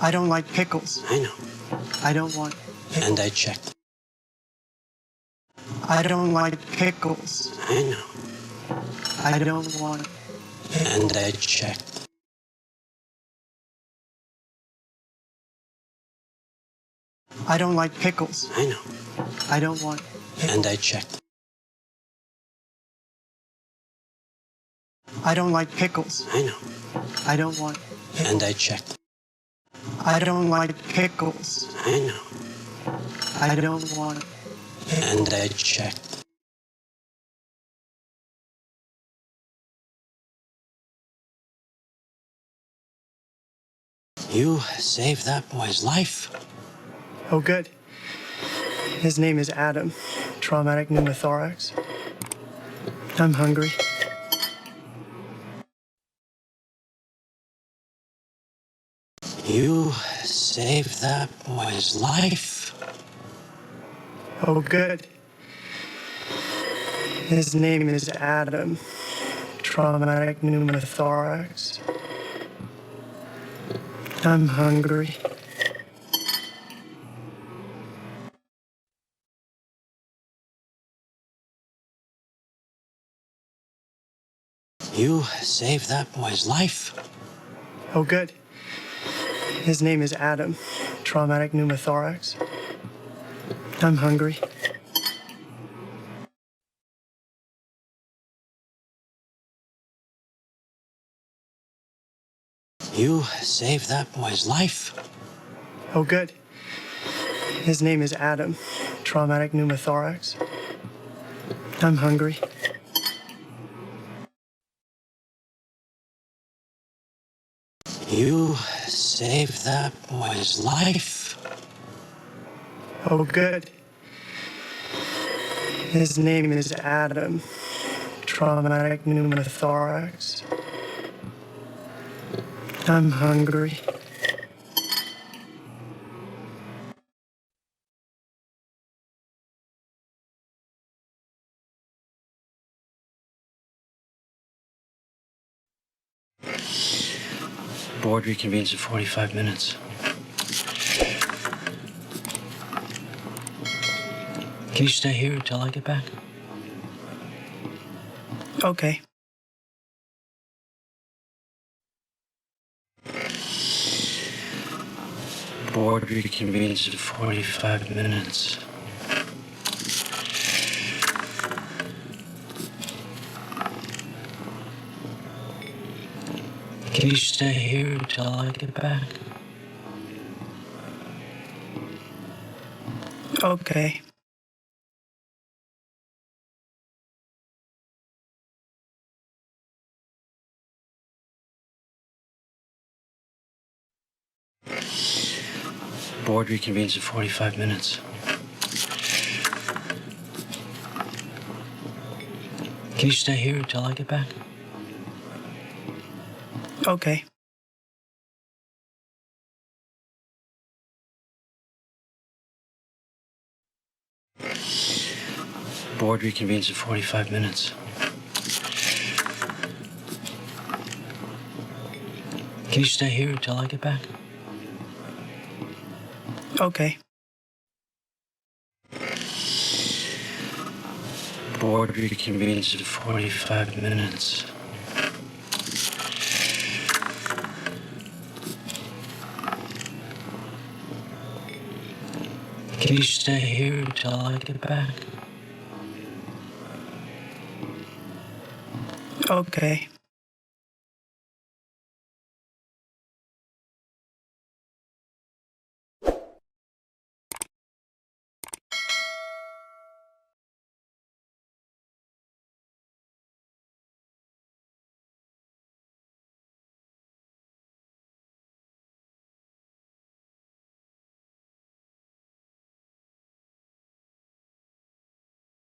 I don't like pickles. I know. I don't want pickles. And I checked. I don't like pickles. I know. I don't want pickles. And I checked. I don't like pickles. I know. I don't want pickles. And I checked. I don't like pickles. I know. I don't want pickles. And I checked. I don't like pickles. I know. I don't want pickles. And I checked. You saved that boy's life. Oh, good. His name is Adam. Traumatic pneumothorax. I'm hungry. You saved that boy's life. Oh, good. His name is Adam. Traumatic pneumothorax. I'm hungry. You saved that boy's life. Oh, good. His name is Adam. Traumatic pneumothorax. I'm hungry. You saved that boy's life. Oh, good. His name is Adam. Traumatic pneumothorax. I'm hungry. You saved that boy's life. Oh, good. His name is Adam. Traumatic pneumothorax. I'm hungry. Board reconvenes in 45 minutes. Can you stay here until I get back? Okay. Board reconvenes in 45 minutes. Can you stay here until I get back? Okay. Board reconvenes in 45 minutes. Can you stay here until I get back? Okay. Board reconvenes in 45 minutes. Can you stay here until I get back? Okay. Board reconvenes in 45 minutes. Can you stay here until I get back? Okay.